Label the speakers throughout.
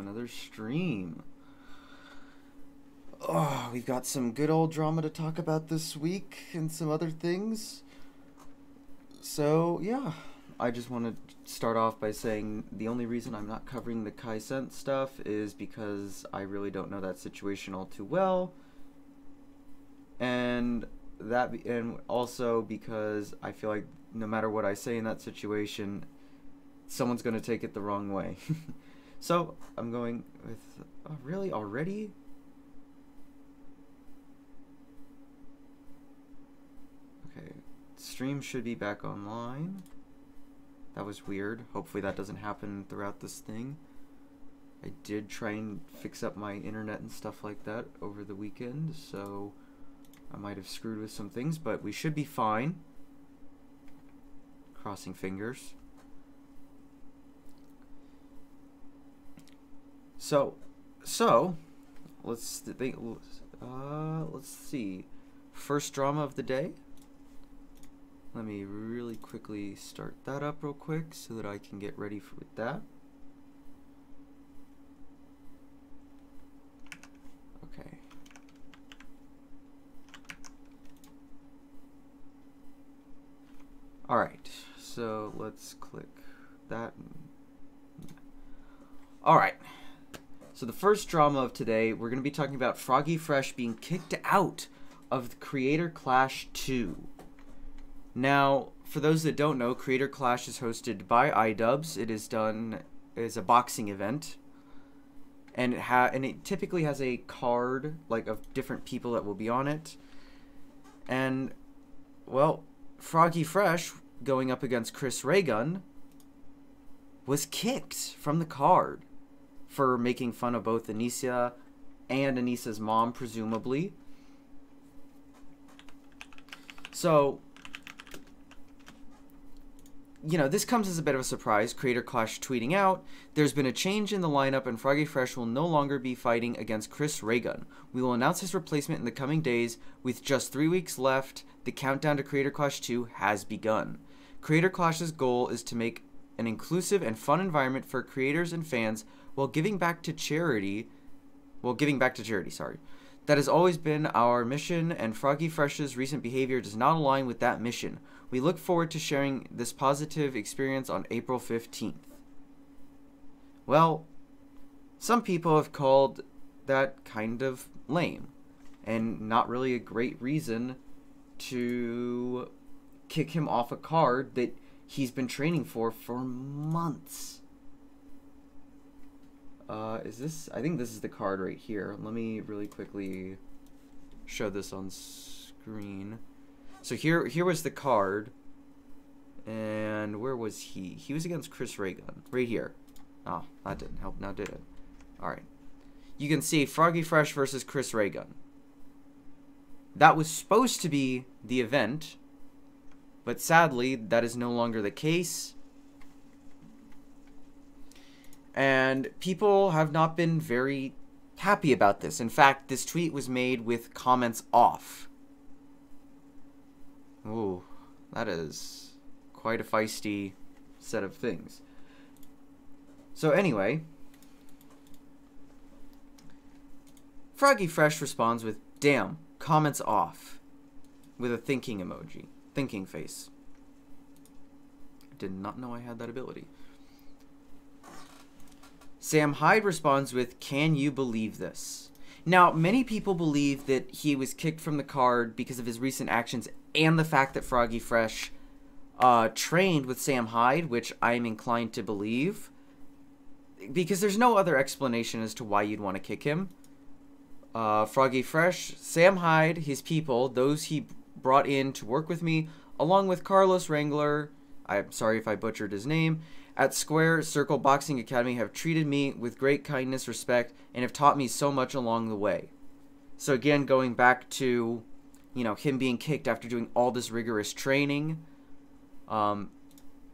Speaker 1: another stream. Oh, we've got some good old drama to talk about this week and some other things. So, yeah, I just want to start off by saying the only reason I'm not covering the Kai Sent stuff is because I really don't know that situation all too well. And also because I feel like no matter what I say in that situation, someone's going to take it the wrong way. So, I'm going with... really? Already? Okay. Stream should be back online. That was weird. Hopefully that doesn't happen throughout this thing. I did try and fix up my internet and stuff like that over the weekend, so I might have screwed with some things, but we should be fine. Crossing fingers. So let's see. First drama of the day. Let me really quickly start that up real quick so that I can get ready with that. Okay. Alright, so let's click that. Alright. So the first drama of today, we're going to be talking about Froggy Fresh being kicked out of the Creator Clash 2. Now, for those that don't know, Creator Clash is hosted by iDubbbz. It is done as a boxing event, and it typically has a card like of different people that will be on it. And well, Froggy Fresh going up against Chris Raygun was kicked from the card for making fun of both Anissa and Anissa's mom, presumably. So, you know, this comes as a bit of a surprise. Creator Clash tweeting out, "There's been a change in the lineup and Froggy Fresh will no longer be fighting against Chris Raygun. We will announce his replacement in the coming days. With just 3 weeks left, the countdown to Creator Clash 2 has begun. Creator Clash's goal is to make an inclusive and fun environment for creators and fans while giving back to charity. That has always been our mission, and Froggy Fresh's recent behavior does not align with that mission. We look forward to sharing this positive experience on April 15th. Well, some people have called that kind of lame, and not really a great reason to kick him off a card that he's been training for months. Is this... I think this is the card right here. Let me really quickly show this on screen. So here was the card. And where was he? He was against Chris Raygun. Right here. Oh, that didn't help now, did it? Alright. You can see Froggy Fresh versus Chris Raygun. That was supposed to be the event, but sadly, that is no longer the case. And people have not been very happy about this. In fact, this tweet was made with comments off. Ooh, that is quite a feisty set of things. So anyway, Froggy Fresh responds with, "Damn, comments off," with a thinking emoji, thinking face. I did not know I had that ability. Sam Hyde responds with, "Can you believe this?" Now, many people believe that he was kicked from the card because of his recent actions and the fact that Froggy Fresh trained with Sam Hyde, which I'm inclined to believe, because there's no other explanation as to why you'd want to kick him. Froggy Fresh, Sam Hyde, his people, those he brought in to work with me, along with Carlos Wrangler, I'm sorry if I butchered his name, at Square Circle Boxing Academy have treated me with great kindness, respect, and have taught me so much along the way. So again, going back to, you know, him being kicked after doing all this rigorous training.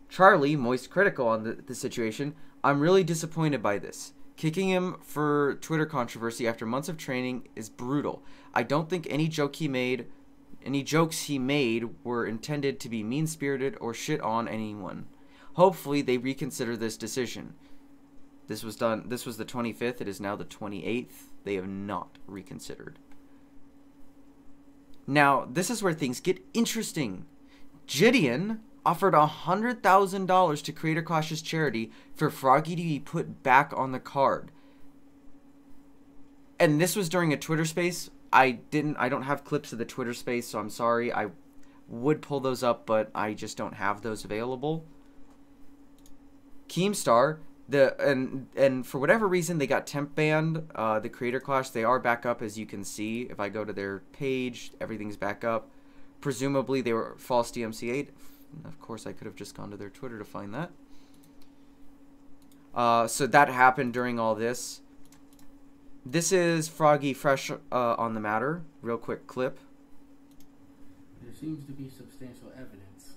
Speaker 1: Charlie, Moist Critical on the situation, "I'm really disappointed by this. Kicking him for Twitter controversy after months of training is brutal. I don't think any jokes he made were intended to be mean-spirited or shit on anyone. Hopefully they reconsider this decision." This was done. This was the 25th. It is now the 28th. They have not reconsidered. Now, this is where things get interesting. Gideon offered $100,000 to Creator Clash's charity for Froggy to be put back on the card. And this was during a Twitter space. I don't have clips of the Twitter space, so I'm sorry. I would pull those up, but I just don't have those available. Keemstar, and for whatever reason they got temp banned. The Creator Clash, they are back up, as you can see. If I go to their page, everything's back up. Presumably they were false DMCA'd. Of course, I could have just gone to their Twitter to find that. So that happened during all this. This is Froggy fresh on the matter. Real quick clip.
Speaker 2: There seems to be substantial evidence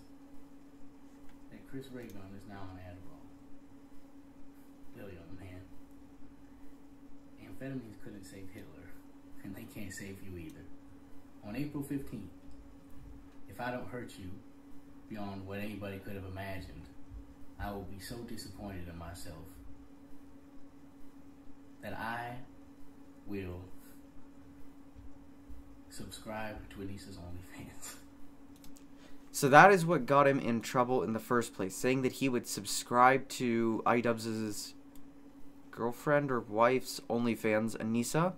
Speaker 2: that Chris Raygun is now on Adderall. Bill, young man. Amphetamines couldn't save Hitler, and they can't save you either. On April 15th, if I don't hurt you beyond what anybody could have imagined, I will be so disappointed in myself that I will subscribe to Anissa's OnlyFans.
Speaker 1: So that is what got him in trouble in the first place, saying that he would subscribe to iDubbbz's girlfriend or wife's OnlyFans, Anissa.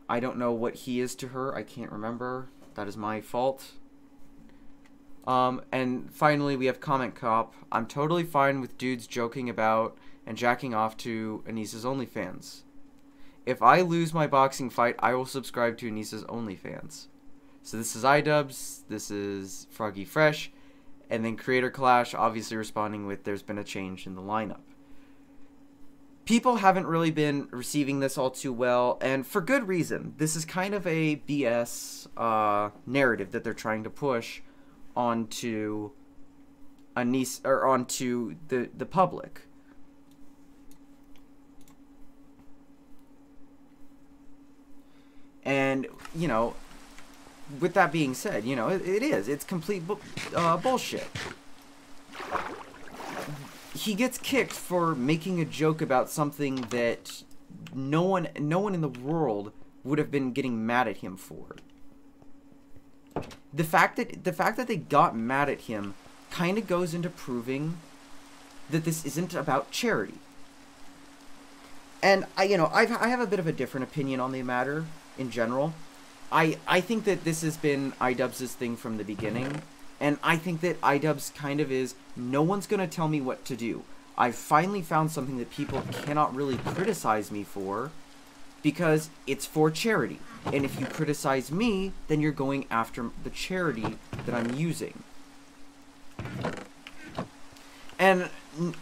Speaker 1: I don't know what he is to her. I can't remember. That is my fault. And finally, we have Comment Cop. I'm totally fine with dudes joking about and jacking off to Anissa's OnlyFans. If I lose my boxing fight, I will subscribe to Anissa's OnlyFans. So this is iDubbbz, this is Froggy Fresh, and then Creator Clash obviously responding with there's been a change in the lineup. People haven't really been receiving this all too well, and for good reason. This is kind of a BS narrative that they're trying to push onto Anissa, or onto the public. And, you know, with that being said, you know, it's complete bullshit. He gets kicked for making a joke about something that no one in the world would have been getting mad at him for. The fact that they got mad at him kind of goes into proving that this isn't about charity. And I have a bit of a different opinion on the matter in general. I think that this has been iDubbbz's thing from the beginning, and I think that iDubbbz kind of is, no one's going to tell me what to do. I've finally found something that people cannot really criticize me for, because it's for charity. And if you criticize me, then you're going after the charity that I'm using. And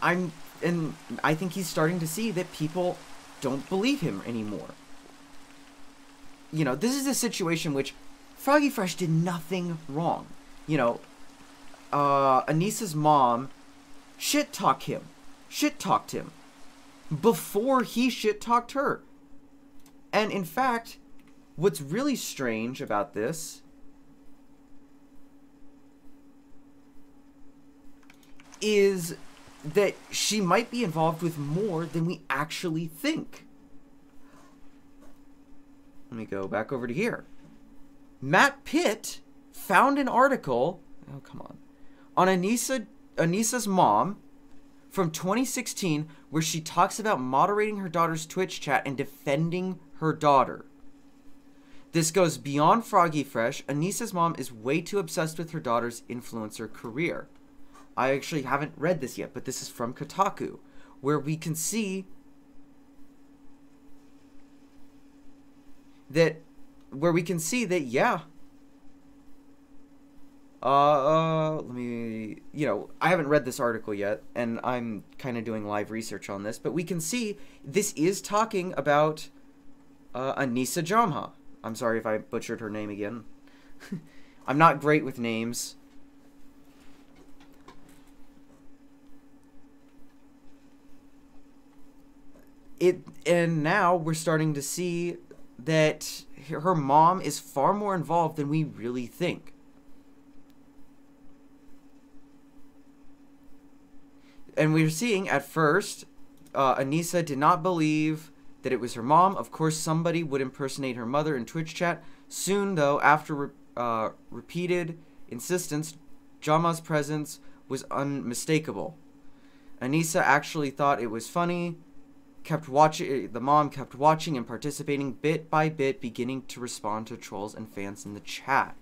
Speaker 1: I think he's starting to see that people don't believe him anymore. You know, this is a situation which Froggy Fresh did nothing wrong. You know, Anissa's mom shit-talked him before he shit-talked her. And in fact, what's really strange about this is that she might be involved with more than we actually think. Let me go back over to here. Matt Pitt found an article, oh come on Anissa's mom from 2016 where she talks about moderating her daughter's Twitch chat and defending her daughter. This goes beyond Froggy Fresh. Anissa's mom is way too obsessed with her daughter's influencer career. I actually haven't read this yet, but this is from Kotaku, where we can see that yeah. Let me, I haven't read this article yet, and I'm kind of doing live research on this, but we can see this is talking about Anissa Jamha. I'm sorry if I butchered her name again. I'm not great with names. And now we're starting to see that her mom is far more involved than we really think. And we're seeing at first Anissa did not believe that it was her mom. Of course, somebody would impersonate her mother in Twitch chat. Soon, though, after repeated insistence, Jama's presence was unmistakable. Anissa actually thought it was funny, kept watching. The mom kept watching and participating bit by bit, beginning to respond to trolls and fans in the chat.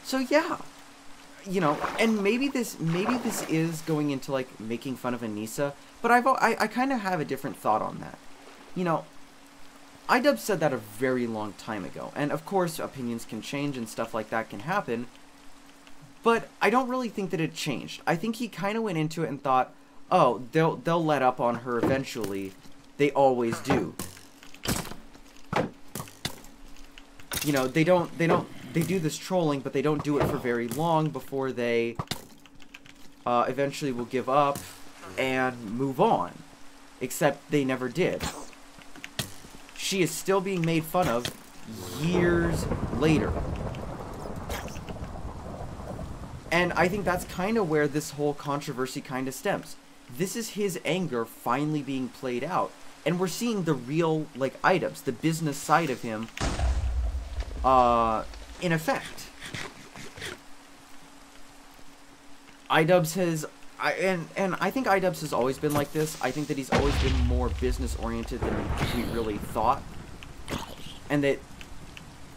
Speaker 1: So yeah, you know, and maybe this is going into like making fun of Anissa, but I kind of have a different thought on that. You know, iDub said that a very long time ago, and of course opinions can change and stuff like that can happen, but I don't really think that it changed. I think he kind of went into it and thought, oh, they'll let up on her eventually. They always do. You know, they do this trolling, but they don't do it for very long before they eventually will give up and move on. Except they never did. She is still being made fun of years later. And I think that's kind of where this whole controversy kind of stems. This is his anger finally being played out. And we're seeing the real, like, items, the business side of him, in effect. iDubbbz has, and I think iDubbbz has always been like this. I think that he's always been more business-oriented than we really thought. And that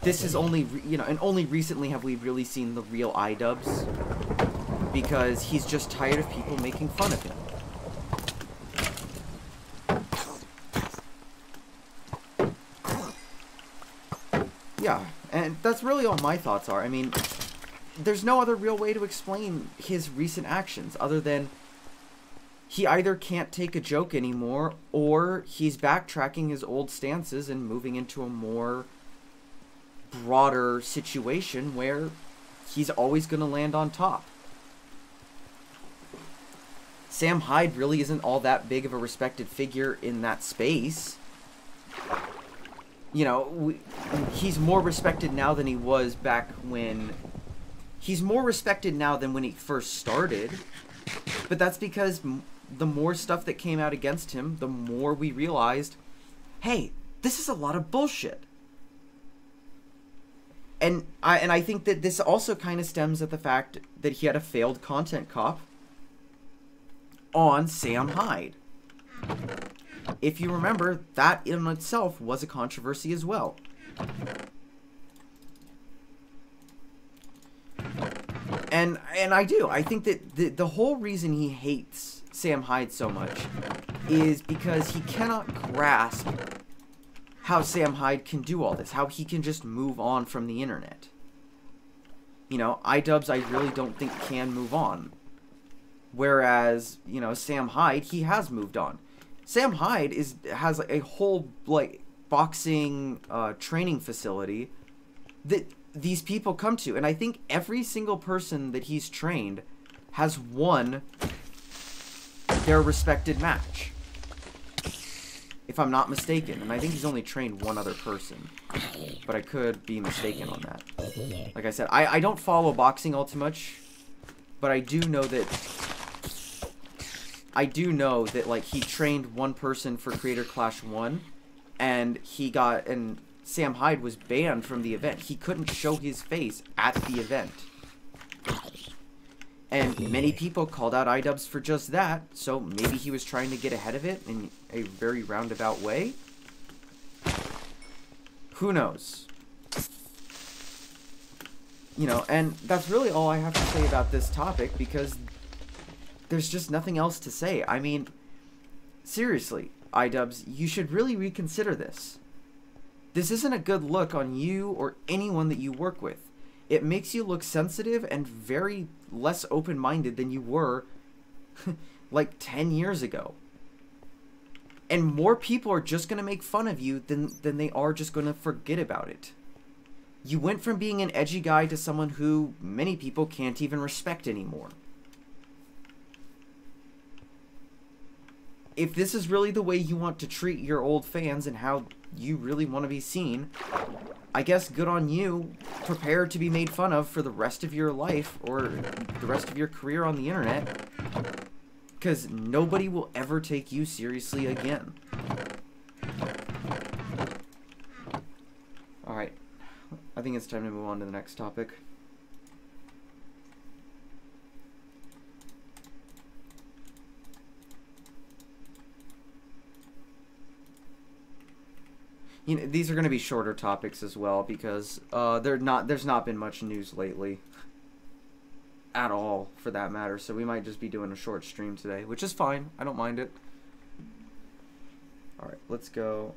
Speaker 1: this is only, you know, and only recently have we really seen the real iDubbbz. Because he's just tired of people making fun of him. Yeah, and that's really all my thoughts are. I mean, there's no other real way to explain his recent actions other than he either can't take a joke anymore or he's backtracking his old stances and moving into a more broader situation where he's always going to land on top. Sam Hyde really isn't all that big of a respected figure in that space. You know, he's more respected now than he was back when... He's more respected now than when he first started. But that's because the more stuff that came out against him, the more we realized, hey, this is a lot of bullshit. And I think that this also kind of stems at the fact that he had a failed content cop on Sam Hyde. If you remember, that in itself was a controversy as well. And I do. I think that the whole reason he hates Sam Hyde so much is because he cannot grasp how Sam Hyde can do all this, how he can just move on from the internet. You know, iDubbbz I really don't think can move on. Whereas, you know, Sam Hyde, he has moved on. Sam Hyde has like a whole like boxing training facility that these people come to, and I think every single person that he's trained has won their respected match, if I'm not mistaken. And I think he's only trained one other person, but I could be mistaken on that. Like I said, I don't follow boxing all too much, but I do know that like he trained one person for Creator Clash 1, and Sam Hyde was banned from the event. He couldn't show his face at the event. And many people called out iDubbbz for just that, so maybe he was trying to get ahead of it in a very roundabout way. Who knows? You know, and that's really all I have to say about this topic, because there's just nothing else to say. I mean, seriously, iDubbbz, you should really reconsider this. This isn't a good look on you or anyone that you work with. It makes you look sensitive and very less open-minded than you were like 10 years ago. And more people are just going to make fun of you than they are just going to forget about it. You went from being an edgy guy to someone who many people can't even respect anymore. If this is really the way you want to treat your old fans and how you really want to be seen, I guess good on you. Prepare to be made fun of for the rest of your life or the rest of your career on the internet. because nobody will ever take you seriously again. Alright, I think it's time to move on to the next topic. You know, these are going to be shorter topics as well because there's not been much news lately. At all, for that matter. So we might just be doing a short stream today, which is fine. I don't mind it. Alright, let's go.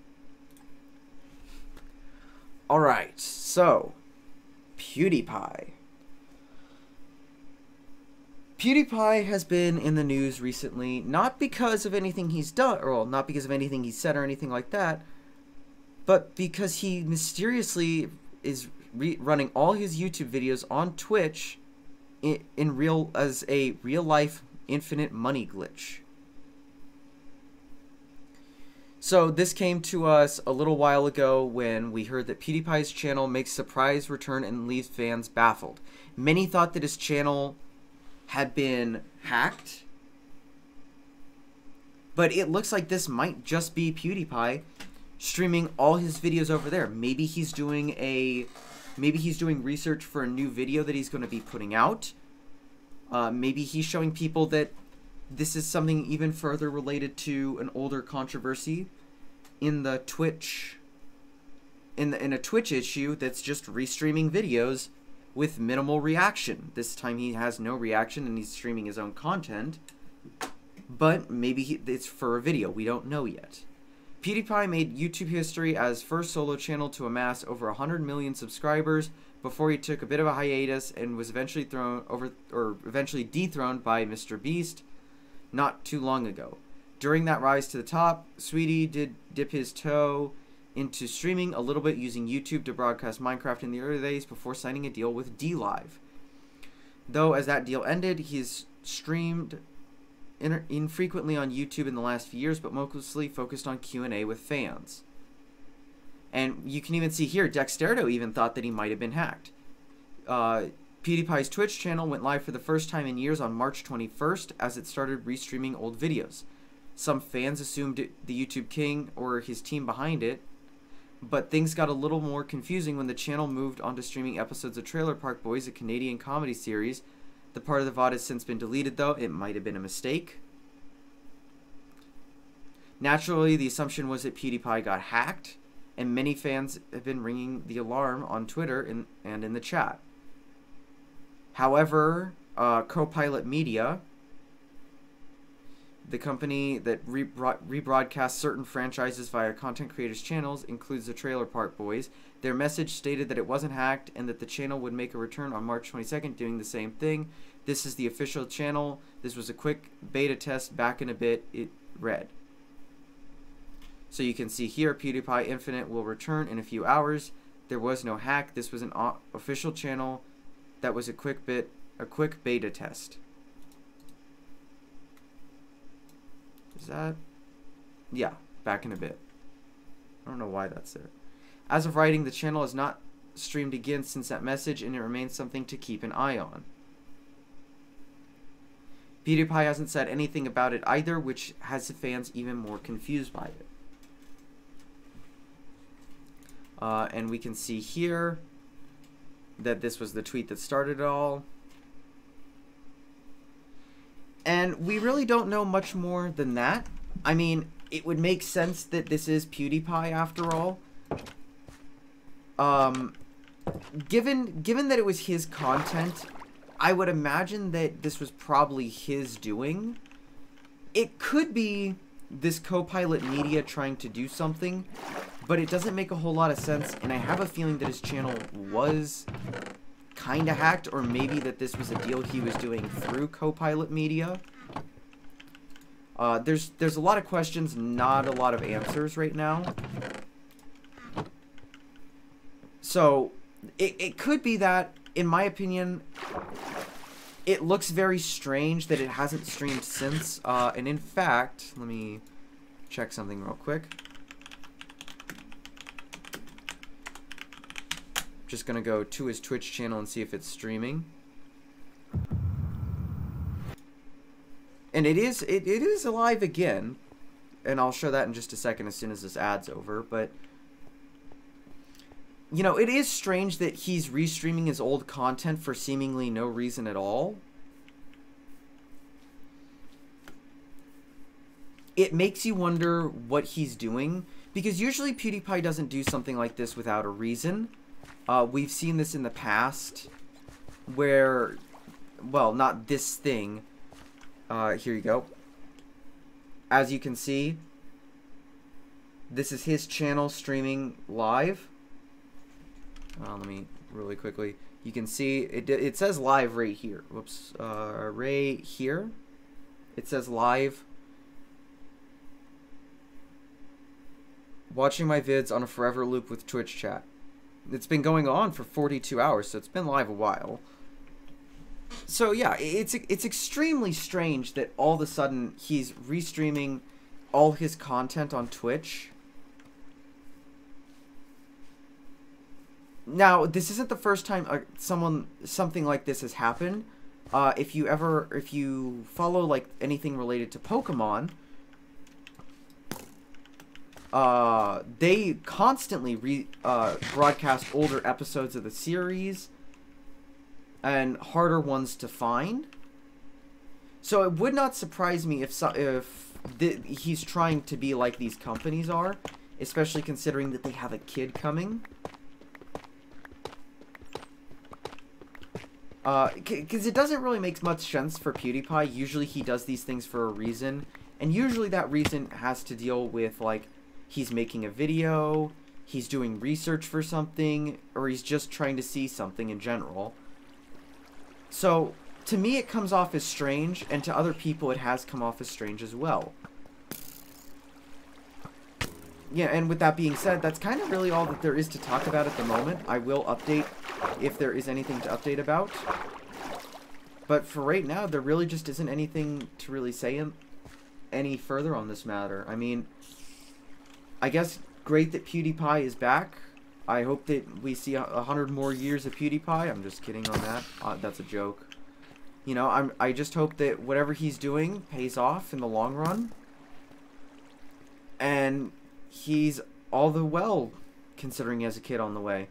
Speaker 1: Alright, so PewDiePie. PewDiePie has been in the news recently, not because of anything he's done, or not because of anything he said or anything like that, but because he mysteriously is running all his YouTube videos on Twitch as a real life infinite money glitch. So this came to us a little while ago when we heard that PewDiePie's channel makes a surprise return and leaves fans baffled. Many thought that his channel had been hacked, but it looks like this might just be PewDiePie streaming all his videos over there. Maybe he's doing research for a new video that he's going to be putting out. Maybe he's showing people that this is something even further related to an older controversy in the Twitch, in a Twitch issue that's just restreaming videos with minimal reaction. This time he has no reaction and he's streaming his own content, but maybe it's for a video. We don't know yet. PewDiePie made YouTube history as first solo channel to amass over 100 million subscribers before he took a bit of a hiatus and was eventually dethroned by Mr. Beast not too long ago. During that rise to the top, Sweetie did dip his toe into streaming a little bit using YouTube to broadcast Minecraft in the early days before signing a deal with DLive. Though as that deal ended, he's streamed infrequently on YouTube in the last few years, but mostly focused on Q&A with fans. And you can even see here, Dexterdo even thought that he might have been hacked. PewDiePie's Twitch channel went live for the first time in years on March 21st as it started restreaming old videos. Some fans assumed the YouTube king or his team behind it, but things got a little more confusing when the channel moved on to streaming episodes of Trailer Park Boys, a Canadian comedy series. The part of the VOD has since been deleted, though. It might have been a mistake. Naturally, the assumption was that PewDiePie got hacked, and many fans have been ringing the alarm on Twitter and in the chat. However, Copilot Media, the company that rebroadcasts certain franchises via content creators' channels, includes the Trailer Park Boys. Their message stated that it wasn't hacked and that the channel would make a return on March 22nd doing the same thing. This is the official channel. This was a quick beta test back in a bit, it read. So you can see here, PewDiePie Infinite will return in a few hours. There was no hack. This was an official channel. That was a quick beta test. Is that? Yeah, back in a bit. I don't know why that's there. As of writing, the channel has not streamed again since that message, and it remains something to keep an eye on. PewDiePie hasn't said anything about it either, which has the fans even more confused by it. And we can see here that this was the tweet that started it all. And we really don't know much more than that. I mean, it would make sense that this is PewDiePie after all. Given that it was his content, I would imagine that this was probably his doing. It could be this Copilot Media trying to do something, but it doesn't make a whole lot of sense, and I have a feeling that his channel was kind of hacked, or maybe that this was a deal he was doing through Copilot Media. There's a lot of questions, not a lot of answers right now. So, it could be that, in my opinion, it looks very strange that it hasn't streamed since. And in fact, let me check something real quick. Just gonna go to his Twitch channel and see if it's streaming. And it is alive again. And I'll show that in just a second as soon as this ad's over. But, you know, it is strange that he's restreaming his old content for seemingly no reason at all. It makes you wonder what he's doing. Because usually PewDiePie doesn't do something like this without a reason. We've seen this in the past. Where, well, not this thing. Here you go. As you can see, this is his channel streaming live. Let me really quickly. You can see it says live right here. Whoops, right here. It says live. Watching my vids on a forever loop with Twitch chat. It's been going on for 42 hours, so it's been live a while. So yeah, it's extremely strange that all of a sudden he's restreaming all his content on Twitch. Now, this isn't the first time something like this has happened. If you follow like anything related to Pokemon, they constantly broadcast older episodes of the series. And harder ones to find. So it would not surprise me if he's trying to be like these companies are, especially considering that they have a kid coming. Because it doesn't really make much sense for PewDiePie. Usually he does these things for a reason, and usually that reason has to deal with like he's making a video, he's doing research for something, or he's just trying to see something in general. So, to me it comes off as strange, and to other people it has come off as strange as well. Yeah, and with that being said, that's kind of really all that there is to talk about at the moment. I will update if there is anything to update about. But for right now, there really just isn't anything to really say any further on this matter. I mean, I guess great that PewDiePie is back. I hope that we see 100 more years of PewDiePie. I'm just kidding on that. That's a joke. You know, I just hope that whatever he's doing pays off in the long run. And he's all the well, considering he has a kid on the way.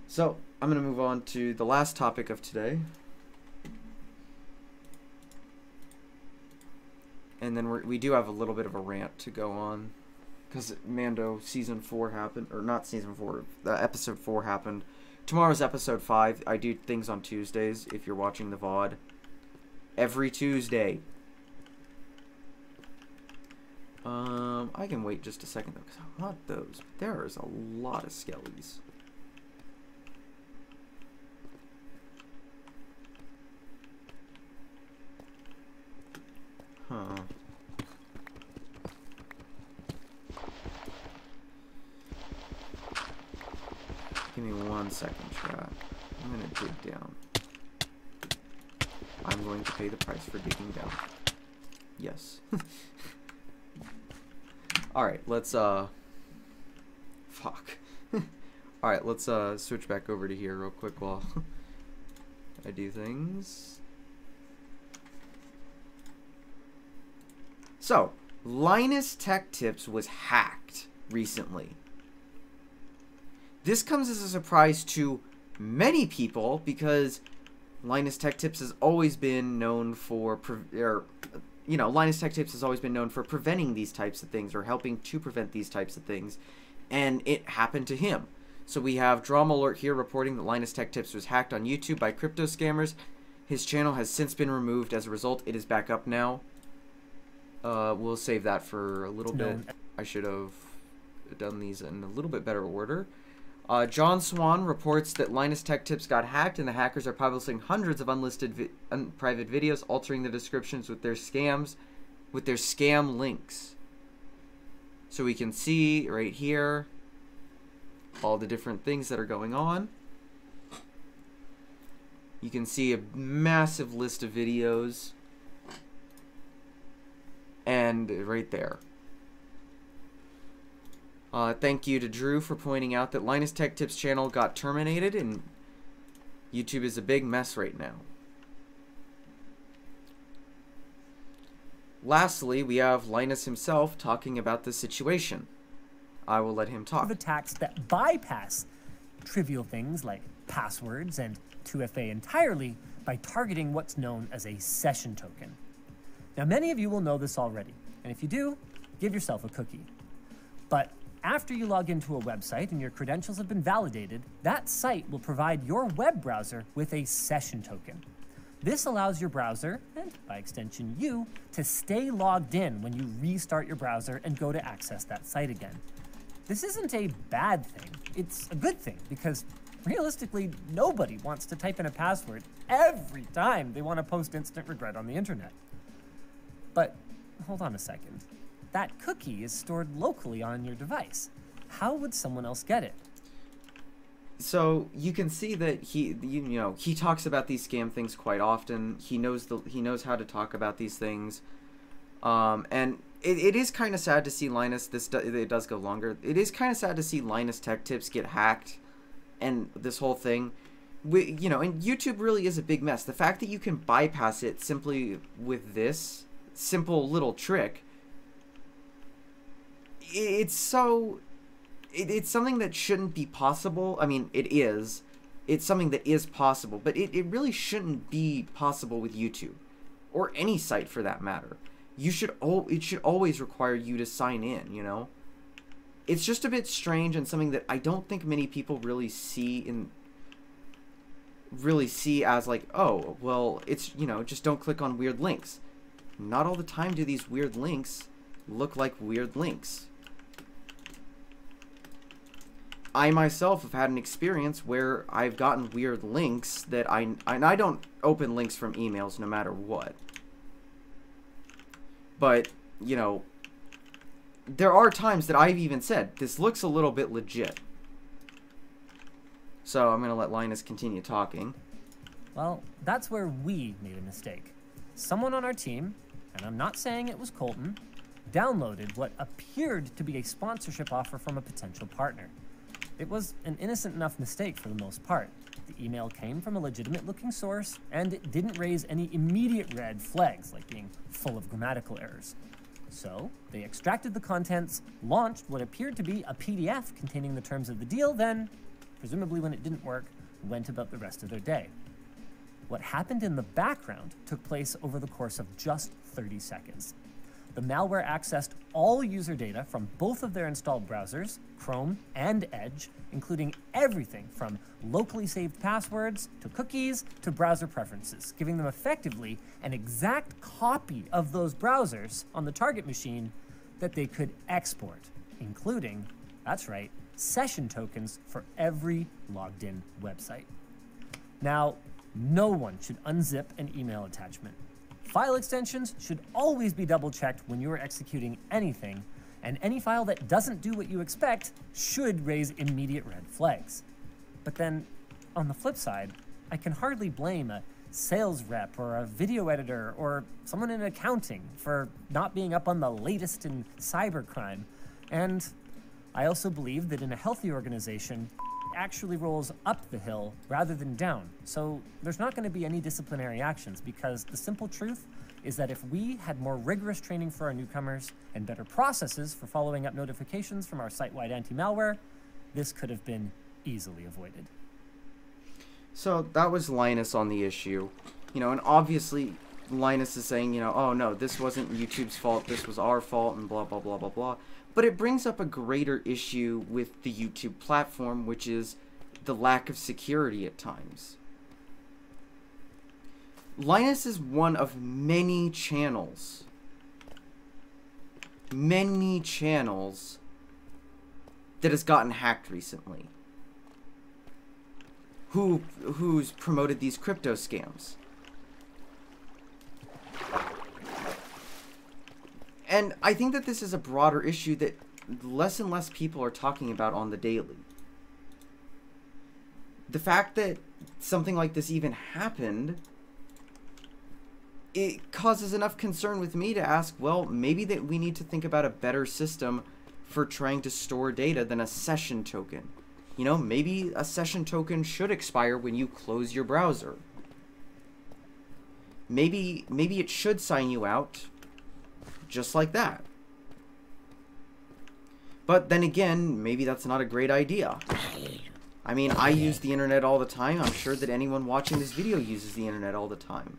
Speaker 1: So, I'm going to move on to the last topic of today. And then we do have a little bit of a rant to go on. Because Mando Season 4 happened, or not Season 4, Episode 4 happened. Tomorrow's Episode 5. I do things on Tuesdays, if you're watching the VOD. Every Tuesday. I can wait just a second, though, because I want those. There is a lot of skellies. Huh. Give me 1 second, chat. I'm gonna dig down. I'm going to pay the price for digging down. Yes. Alright, let's, fuck. Alright, let's, switch back over to here real quick while I do things. So, Linus Tech Tips was hacked recently. This comes as a surprise to many people because Linus Tech Tips has always been known for, Linus Tech Tips has always been known for preventing these types of things or helping to prevent these types of things, and it happened to him. So we have Drama Alert here reporting that Linus Tech Tips was hacked on YouTube by crypto scammers. His channel has since been removed. As a result, it is back up now. We'll save that for a little bit. I should have done these in a little bit better order. John Swan reports that Linus Tech Tips got hacked and the hackers are publishing hundreds of unlisted private videos, altering the descriptions with their scam links. So we can see right here all the different things that are going on. You can see a massive list of videos. And right there. Thank you to Drew for pointing out that Linus Tech Tips channel got terminated and YouTube is a big mess right now. lastly, we have Linus himself talking about the situation. I will let him talk.
Speaker 3: Of attacks that bypass trivial things like passwords and 2FA entirely by targeting what's known as a session token. Now, many of you will know this already, and if you do, give yourself a cookie. But after you log into a website and your credentials have been validated, that site will provide your web browser with a session token. This allows your browser, and by extension you, to stay logged in when you restart your browser and go to access that site again. This isn't a bad thing, it's a good thing, because realistically, nobody wants to type in a password every time they want to post instant regret on the internet. But hold on a second. That cookie is stored locally on your device. How would someone else get it?
Speaker 1: So you can see that he talks about these scam things quite often. He knows how to talk about these things, and it is kind of sad to see Linus. It does go longer. It is kind of sad to see Linus Tech Tips get hacked, and this whole thing. And YouTube really is a big mess. The fact that you can bypass it simply with this simple little trick, it's something that shouldn't be possible. I mean, it is. It's something that is possible, but it really shouldn't be possible with YouTube, or any site for that matter. It should always require you to sign in, you know? It's just a bit strange, and something that I don't think many people really see as like, oh, well, it's, just don't click on weird links. Not all the time do these weird links look like weird links. I myself have had an experience where I've gotten weird links that I don't open links from emails no matter what. But, there are times that I've even said, this looks a little bit legit. So I'm going to let Linus continue talking.
Speaker 3: Well, that's where we made a mistake. Someone on our team, and I'm not saying it was Colton, downloaded what appeared to be a sponsorship offer from a potential partner. It was an innocent enough mistake for the most part. The email came from a legitimate-looking source, and it didn't raise any immediate red flags, like being full of grammatical errors. So, they extracted the contents, launched what appeared to be a PDF containing the terms of the deal, then, presumably when it didn't work, went about the rest of their day. What happened in the background took place over the course of just 30 seconds. The malware accessed all user data from both of their installed browsers, Chrome and Edge, including everything from locally saved passwords to cookies to browser preferences, giving them effectively an exact copy of those browsers on the target machine that they could export, including, that's right, session tokens for every logged in website. Now, no one should unzip an email attachment. File extensions should always be double-checked when you are executing anything, and any file that doesn't do what you expect should raise immediate red flags. But then, on the flip side, I can hardly blame a sales rep or a video editor or someone in accounting for not being up on the latest in cybercrime. And I also believe that in a healthy organization, actually rolls up the hill rather than down. So there's not going to be any disciplinary actions, because the simple truth is that if we had more rigorous training for our newcomers and better processes for following up notifications from our site-wide anti-malware, this could have been easily avoided.
Speaker 1: So that was Linus on the issue. And obviously Linus is saying, oh no, this wasn't YouTube's fault, this was our fault, and blah, blah, blah, blah, blah. But it brings up a greater issue with the YouTube platform, which is the lack of security at times. Linus is one of many channels that has gotten hacked recently, who's promoted these crypto scams. And I think that this is a broader issue that less and less people are talking about on the daily. The fact that something like this even happened, it causes enough concern with me to ask, well, maybe that we need to think about a better system for trying to store data than a session token. Maybe a session token should expire when you close your browser. Maybe it should sign you out Just like that. But then again, maybe that's not a great idea. I mean, I use the internet all the time. I'm sure that anyone watching this video uses the internet all the time.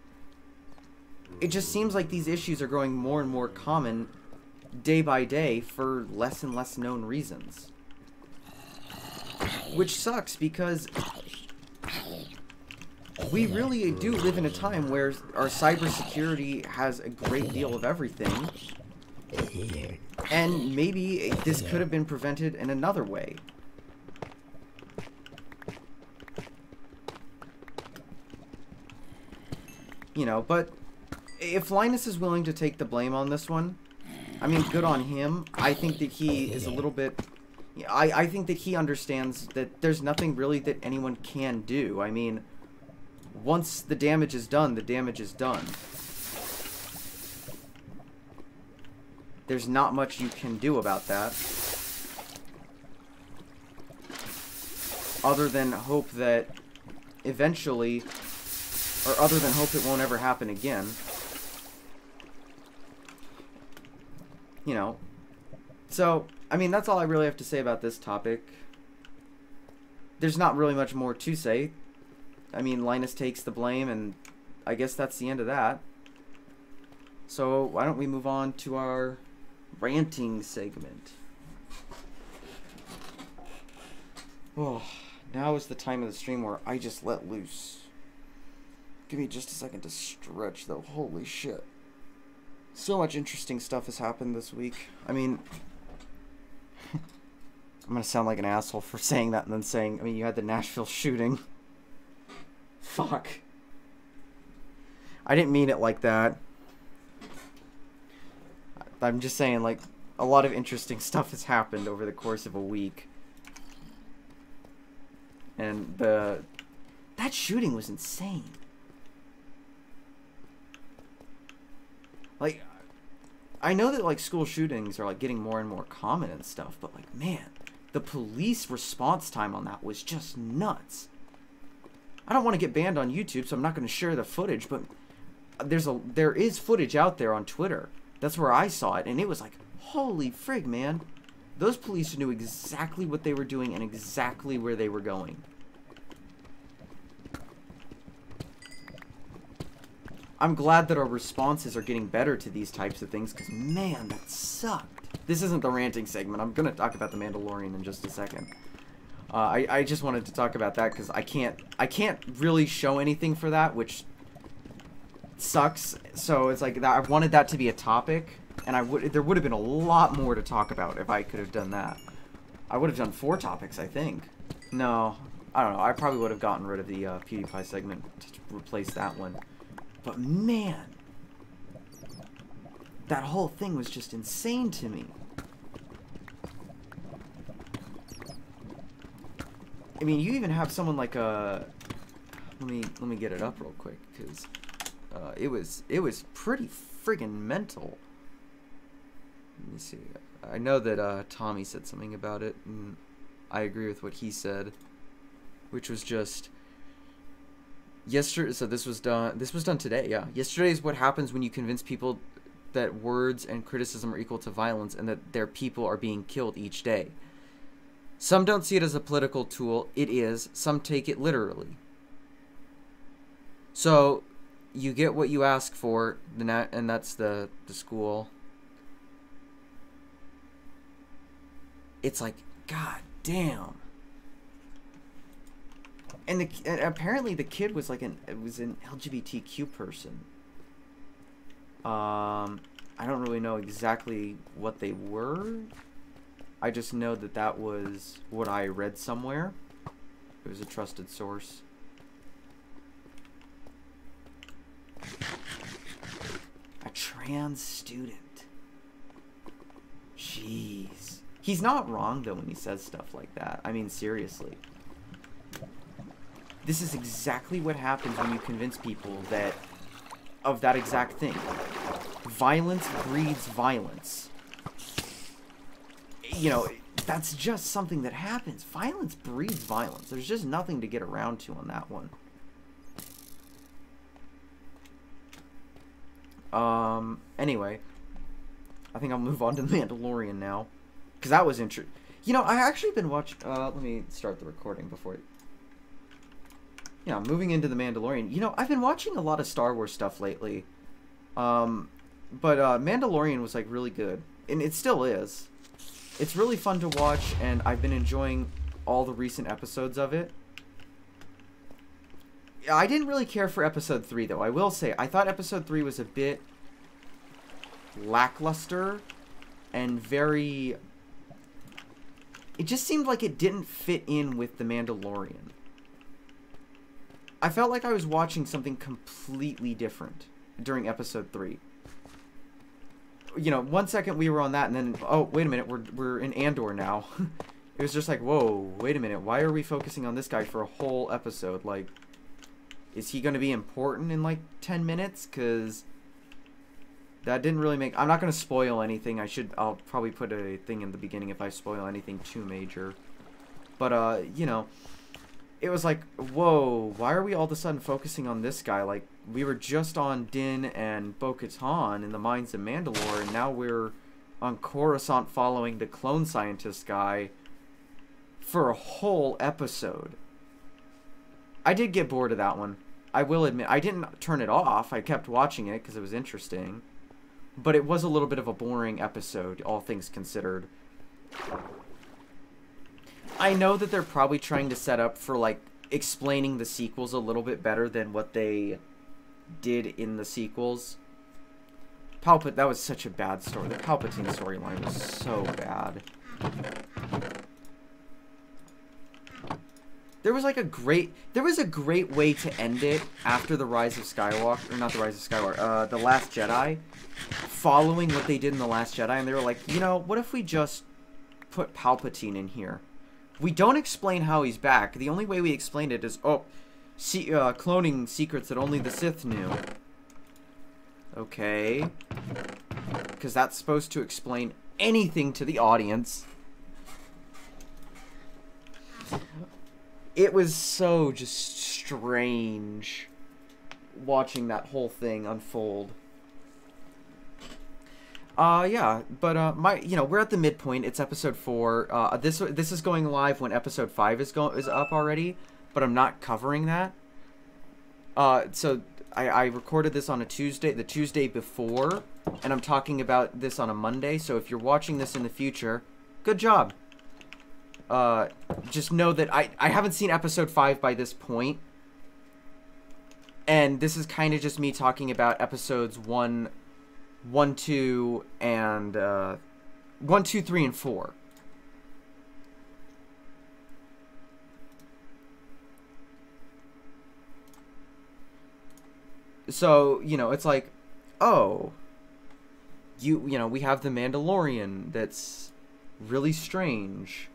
Speaker 1: It just seems like these issues are growing more and more common day by day for less and less known reasons. Which sucks because we really do live in a time where our cybersecurity has a great deal of everything. And maybe this could have been prevented in another way. You know, but if Linus is willing to take the blame on this one, I mean, good on him. I think that he is a little bit... I think that he understands that there's nothing really that anyone can do. I mean, once the damage is done, the damage is done. There's not much you can do about that. Other than hope that eventually... Or other than hope it won't ever happen again. You know. So, I mean, that's all I really have to say about this topic. There's not really much more to say. I mean, Linus takes the blame, and I guess that's the end of that. So, why don't we move on to our ranting segment. Oh, now is the time of the stream where I just let loose. Give me just a second to stretch, though. Holy shit. So much interesting stuff has happened this week. I mean, I'm gonna sound like an asshole for saying that and then saying, I mean, you had the Nashville shooting. Fuck. I didn't mean it like that. I'm just saying, like, a lot of interesting stuff has happened over the course of a week. And that shooting was insane. Like, I know that, like, school shootings are, like, getting more and more common and stuff, but, like, man, the police response time on that was just nuts. I don't want to get banned on YouTube, so I'm not going to share the footage, but there is footage out there on Twitter. That's where I saw it, and it was like, holy frig, man. Those police knew exactly what they were doing and exactly where they were going. I'm glad that our responses are getting better to these types of things, because, man, that sucked. This isn't the ranting segment. I'm going to talk about The Mandalorian in just a second. I just wanted to talk about that, because I can't really show anything for that, which sucks. So it's like, I wanted that to be a topic, and there would have been a lot more to talk about if I could have done that. I would have done 4 topics, I think. No, I don't know. I probably would have gotten rid of the Pewdiepie segment to replace that one. But man, that whole thing was just insane to me. I mean, you even have someone like let me get it up real quick, because it was pretty friggin' mental. Let me see. I know that Tommy said something about it, and I agree with what he said, which was just. Yesterday, so this was done today, yeah. Yesterday is what happens when you convince people that words and criticism are equal to violence and that their people are being killed each day. Some don't see it as a political tool. It is. Some take it literally. So, you get what you ask for, and that's the school. It's like, god damn. And apparently the kid was like an LGBTQ person. I don't really know exactly what they were. I just know that that was what I read somewhere. It was a trusted source. A trans student. Jeez. He's not wrong though when he says stuff like that. I mean, seriously. This is exactly what happens when you convince people of that exact thing. Violence breeds violence. You know, that's just something that happens. Violence breeds violence. There's just nothing to get around to on that one. Anyway. I think I'll move on to The Mandalorian now. Because that was interesting. You know, I actually been watching... let me start the recording before... Yeah, moving into The Mandalorian. You know, I've been watching a lot of Star Wars stuff lately. But Mandalorian was, like, really good. And it still is. It's really fun to watch, and I've been enjoying all the recent episodes of it. I didn't really care for Episode 3, though. I will say, I thought Episode 3 was a bit lackluster and very... It just seemed like it didn't fit in with The Mandalorian. I felt like I was watching something completely different during Episode 3. You know, 1 second we were on that, and then, oh, wait a minute, we're in Andor now. It was just like, whoa, wait a minute, why are we focusing on this guy for a whole episode? Like, is he going to be important in, like, 10 minutes? Because that didn't really make... I'm not going to spoil anything. I'll probably put a thing in the beginning if I spoil anything too major. But, you know, it was like, whoa, why are we all of a sudden focusing on this guy? Like, we were just on Din and Bo-Katan in the Mines of Mandalore, and now we're on Coruscant following the clone scientist guy for a whole episode. I did get bored of that one. I will admit, I didn't turn it off. I kept watching it because it was interesting. But it was a little bit of a boring episode, all things considered. I know that they're probably trying to set up for, like, explaining the sequels a little bit better than what they did in the sequels. That was such a bad story. The Palpatine storyline was so bad. There was a great way to end it after the Rise of Skywalker, or not the Rise of Skywalker, the Last Jedi, following what they did in the Last Jedi, and they were like, you know, what if we just put Palpatine in here? We don't explain how he's back. The only way we explain it is, cloning secrets that only the Sith knew. Okay. Because that's supposed to explain anything to the audience. It was so just strange watching that whole thing unfold. Yeah, but we're at the midpoint. It's episode 4. This is going live when episode 5 is up already, but I'm not covering that. So I recorded this on a Tuesday, the Tuesday before, and I'm talking about this on a Monday. So if you're watching this in the future, good job. Just know that I haven't seen episode 5 by this point. And this is kind of just me talking about episodes 1, 2, and 1, 2, 3, and 4. So, you know, it's like, oh, you know, we have the Mandalorian that's really strange.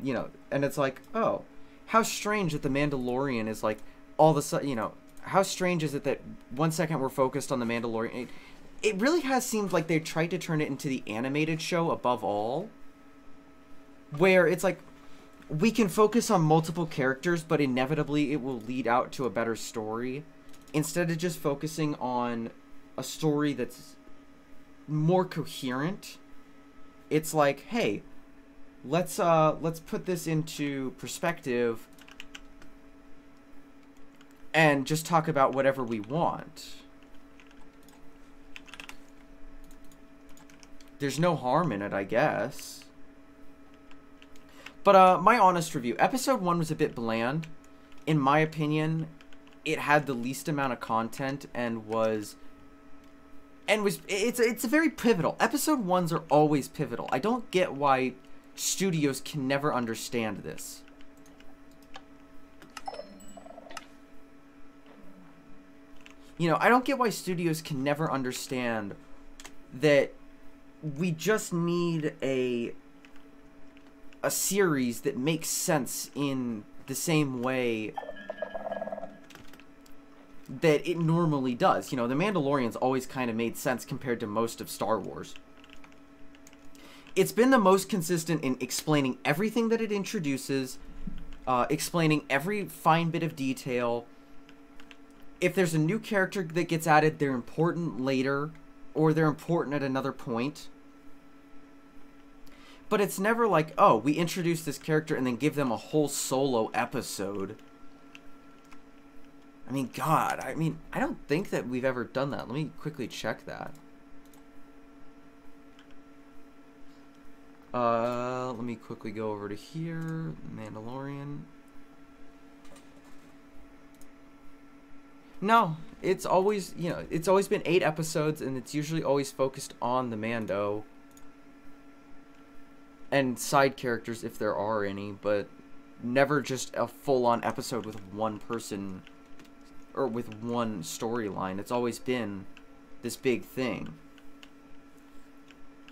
Speaker 1: You know, and it's like, oh, how strange that the Mandalorian is like, all of a sudden, you know, how strange is it that 1 second we're focused on the Mandalorian? It really has seemed like they tried to turn it into the animated show above all, where it's like, we can focus on multiple characters, but inevitably it will lead out to a better story, instead of just focusing on a story that's more coherent. It's like, hey, let's put this into perspective and just talk about whatever we want. There's no harm in it, I guess. But my honest review, episode 1 was a bit bland. In my opinion, it had the least amount of content and it's a very pivotal. Episode 1s are always pivotal. I don't get why studios can never understand this. You know, I don't get why studios can never understand that we just need a series that makes sense in the same way that it normally does. You know, The Mandalorian's always kind of made sense compared to most of Star Wars. It's been the most consistent in explaining everything that it introduces, explaining every fine bit of detail. If there's a new character that gets added, they're important later. or they're important at another point. But it's never like, oh, we introduce this character and then give them a whole solo episode. I mean, God, I don't think that we've ever done that. Let me quickly check that. Let me quickly go over to here. Mandalorian. No, it's always, you know, it's always been 8 episodes, and it's usually always focused on the Mando. And side characters, if there are any, but never just a full-on episode with one person, or with one storyline. It's always been this big thing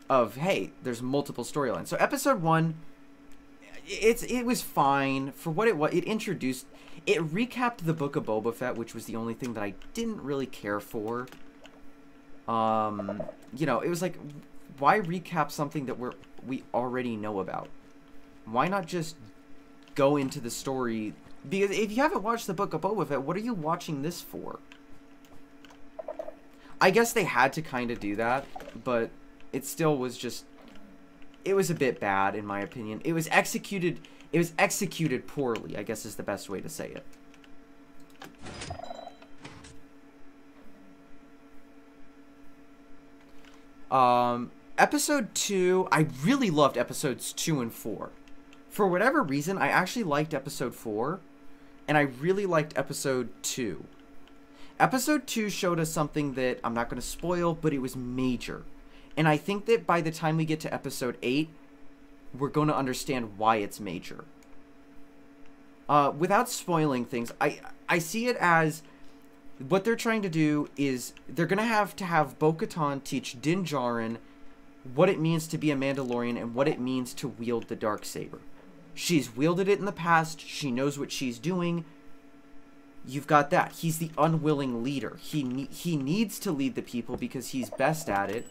Speaker 1: of, hey, there's multiple storylines. So episode 1, it was fine for what it was. It recapped the Book of Boba Fett, which was the only thing that I didn't really care for. You know, it was like, why recap something that we already know about? Why not just go into the story? Because if you haven't watched the Book of Boba Fett, what are you watching this for? I guess they had to kind of do that, but it still was just, it was a bit bad in my opinion. It was executed poorly, I guess is the best way to say it. Episode 2, I really loved episodes 2 and 4. For whatever reason, I actually liked episode 4, and I really liked episode 2. Episode 2 showed us something that I'm not going to spoil, but it was major. And I think that by the time we get to episode 8, we're going to understand why it's major. Without spoiling things, I see it as what they're trying to do is they're going to have Bo-Katan teach Din Djarin what it means to be a Mandalorian and what it means to wield the Darksaber. She's wielded it in the past. She knows what she's doing. You've got that. He's the unwilling leader. He needs to lead the people because he's best at it.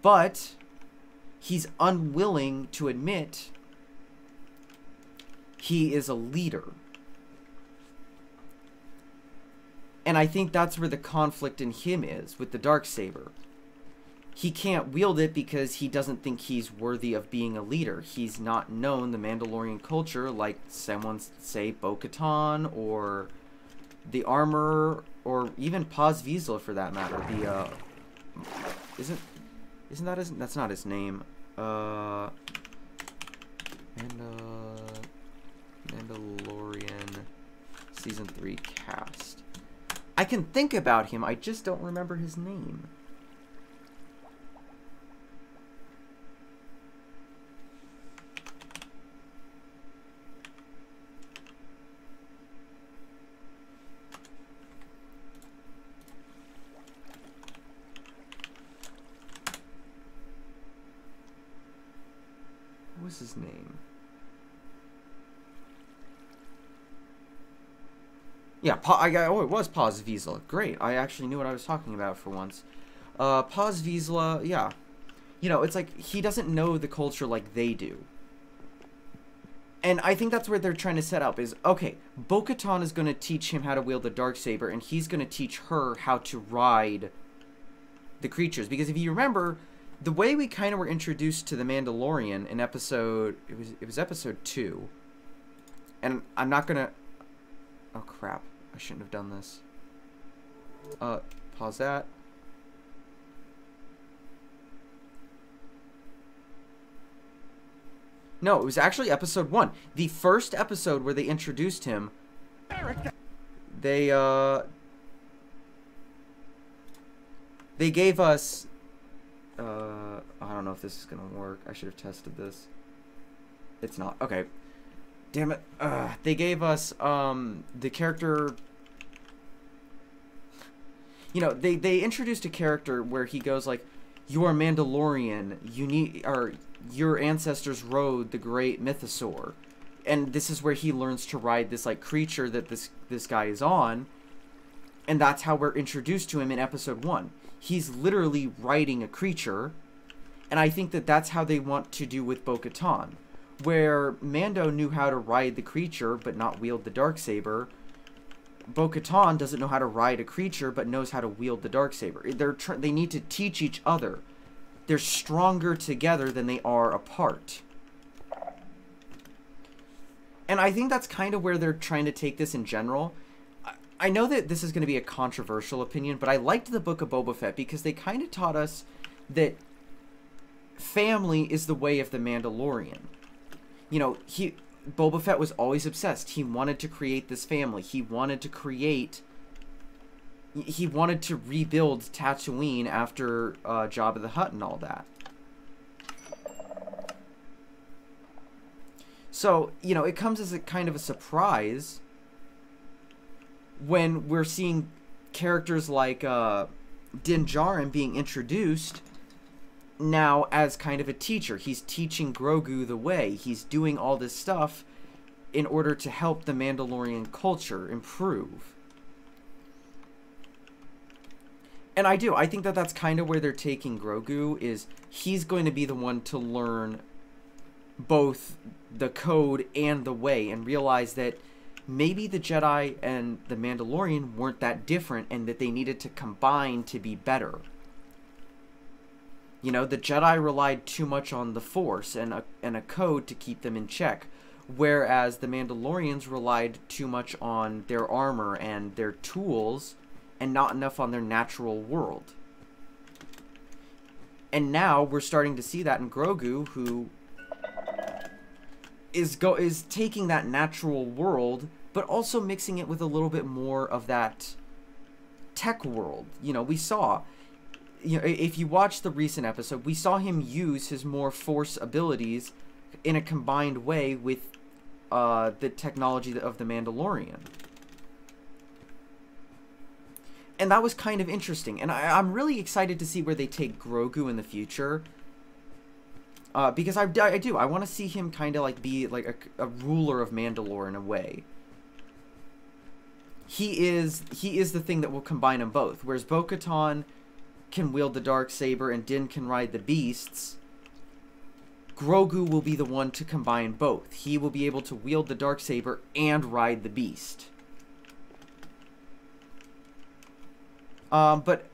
Speaker 1: But he's unwilling to admit he is a leader. And I think that's where the conflict in him is with the Darksaber. He can't wield it because he doesn't think he's worthy of being a leader. He's not known the Mandalorian culture like someone, say, Bo-Katan or the Armorer or even Paz Vizsla for that matter. The isn't that his? That's not his name. Mandalorian season 3 cast. I can think about him. I just don't remember his name. What was his name? Yeah, it was Paz Vizsla. Great. I actually knew what I was talking about for once. Paz Vizsla, yeah. You know, it's like he doesn't know the culture like they do. And I think that's where they're trying to set up is, okay, Bo-Katan is going to teach him how to wield the Darksaber, and he's going to teach her how to ride the creatures. Because if you remember, the way we kind of were introduced to the Mandalorian in episode... It was episode 2. And I'm not going to... Oh, crap. I shouldn't have done this. Pause that. No, it was actually episode 1. The first episode where they introduced him, they gave us, I don't know if this is gonna work. I should have tested this. It's not. Okay. Damn it. They gave us, the character, you know, they introduced a character where he goes like, you are Mandalorian, your ancestors rode the great mythosaur. And this is where he learns to ride this like creature that this guy is on. And that's how we're introduced to him in episode 1. He's literally riding a creature. And I think that that's how they want to do with Bo-Katan. Where Mando knew how to ride the creature but not wield the Darksaber. Bo-Katan doesn't know how to ride a creature, but knows how to wield the Darksaber. They need to teach each other. They're stronger together than they are apart. And I think that's kind of where they're trying to take this in general. I know that this is going to be a controversial opinion, but I liked the Book of Boba Fett because they kind of taught us that family is the way of the Mandalorian. You know, Boba Fett was always obsessed. He wanted to create this family. He wanted to rebuild Tatooine after Jabba the Hutt and all that. So, you know, it comes as a kind of a surprise when we're seeing characters like Din Djarin being introduced now as kind of a teacher. He's teaching Grogu the way. He's doing all this stuff in order to help the Mandalorian culture improve. And I think that that's kind of where they're taking Grogu, is he's going to be the one to learn both the code and the way, and realize that maybe the Jedi and the Mandalorian weren't that different, and that they needed to combine to be better. You know, the Jedi relied too much on the Force and a code to keep them in check, whereas the Mandalorians relied too much on their armor and their tools and not enough on their natural world. And now we're starting to see that in Grogu, who is taking that natural world, but also mixing it with a little bit more of that tech world. You know, we saw, you know, if you watch the recent episode, we saw him use his more Force abilities in a combined way with the technology of the Mandalorian. And that was kind of interesting. And I'm really excited to see where they take Grogu in the future. Because I do. I want to see him kind of like be like a ruler of Mandalore in a way. He is the thing that will combine them both. Whereas Bo-Katan can wield the Darksaber and Din can ride the beasts, Grogu will be the one to combine both. He will be able to wield the Darksaber and ride the beast. But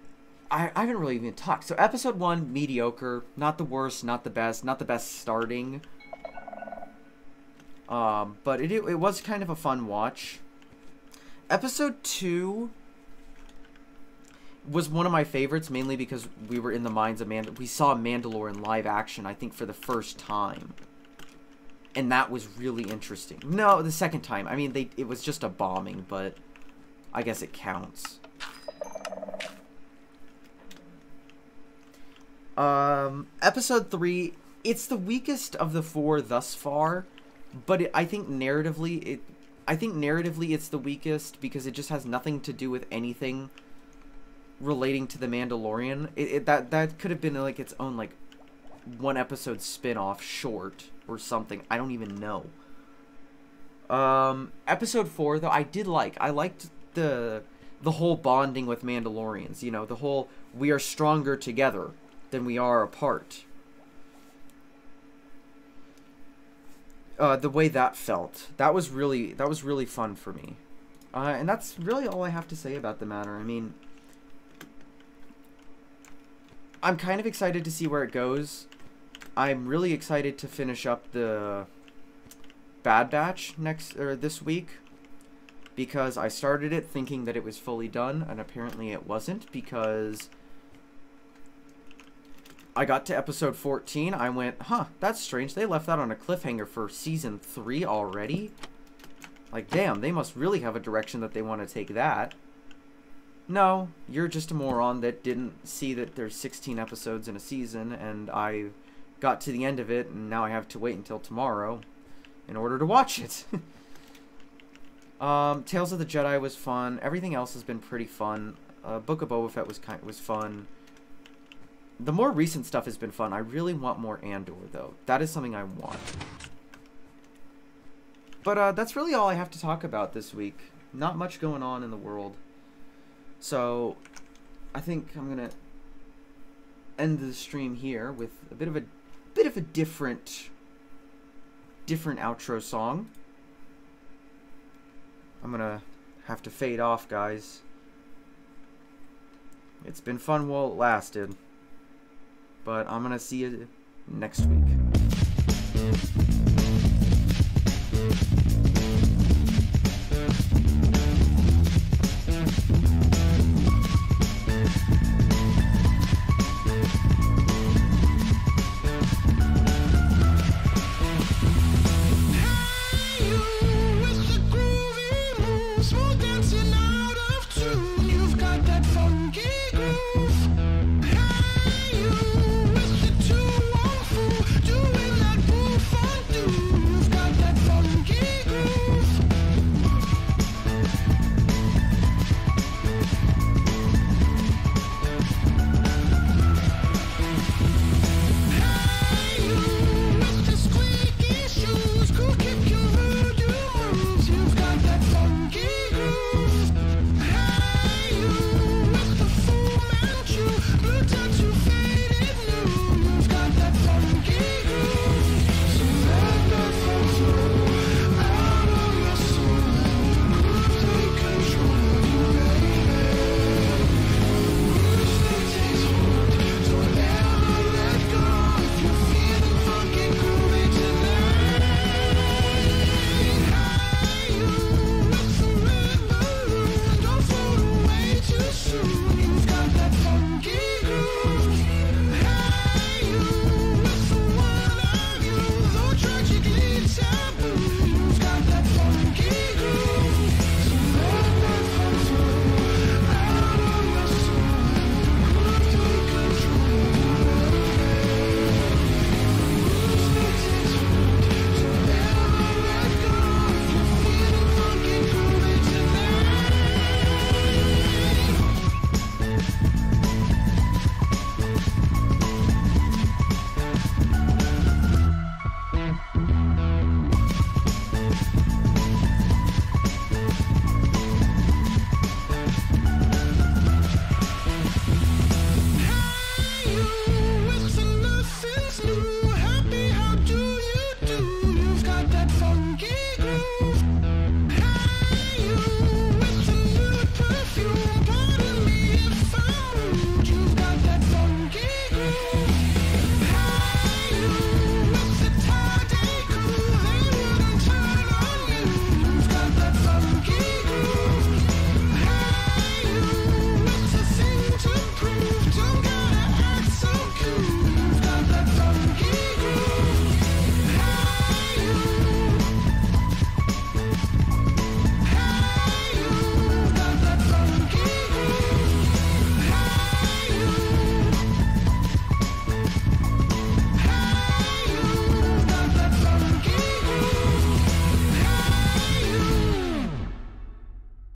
Speaker 1: I haven't really even talked. So episode 1, mediocre. Not the worst, not the best. Not the best starting. But it was kind of a fun watch. Episode 2 was one of my favorites, mainly because we were in the minds of we saw Mandalore in live action, I think, for the first time. And that was really interesting. No, the second time. I mean, it was just a bombing, but I guess it counts. Episode 3, it's the weakest of the 4 thus far, but I think narratively it's the weakest because it just has nothing to do with anything relating to the Mandalorian. That could have been like its own like one episode spin-off short or something. I don't even know. Episode 4 though, I liked the whole bonding with Mandalorians, you know, the whole we are stronger together than we are apart. The way that felt, that was really fun for me. And that's really all I have to say about the matter. I mean, I'm kind of excited to see where it goes. I'm really excited to finish up the Bad Batch this week, because I started it thinking that it was fully done, and apparently it wasn't, because I got to episode 14, I went, huh, that's strange, they left that on a cliffhanger for season 3 already? Like, damn, they must really have a direction that they want to take that. No, you're just a moron that didn't see that there's 16 episodes in a season, and I got to the end of it, and now I have to wait until tomorrow in order to watch it. Tales of the Jedi was fun. Everything else has been pretty fun. Book of Boba Fett was fun. The more recent stuff has been fun. I really want more Andor, though. That is something I want. But that's really all I have to talk about this week. Not much going on in the world. So, I think I'm gonna end the stream here with a bit of a different outro song. I'm gonna have to fade off, guys. It's been fun while it lasted. But I'm going to see you next week.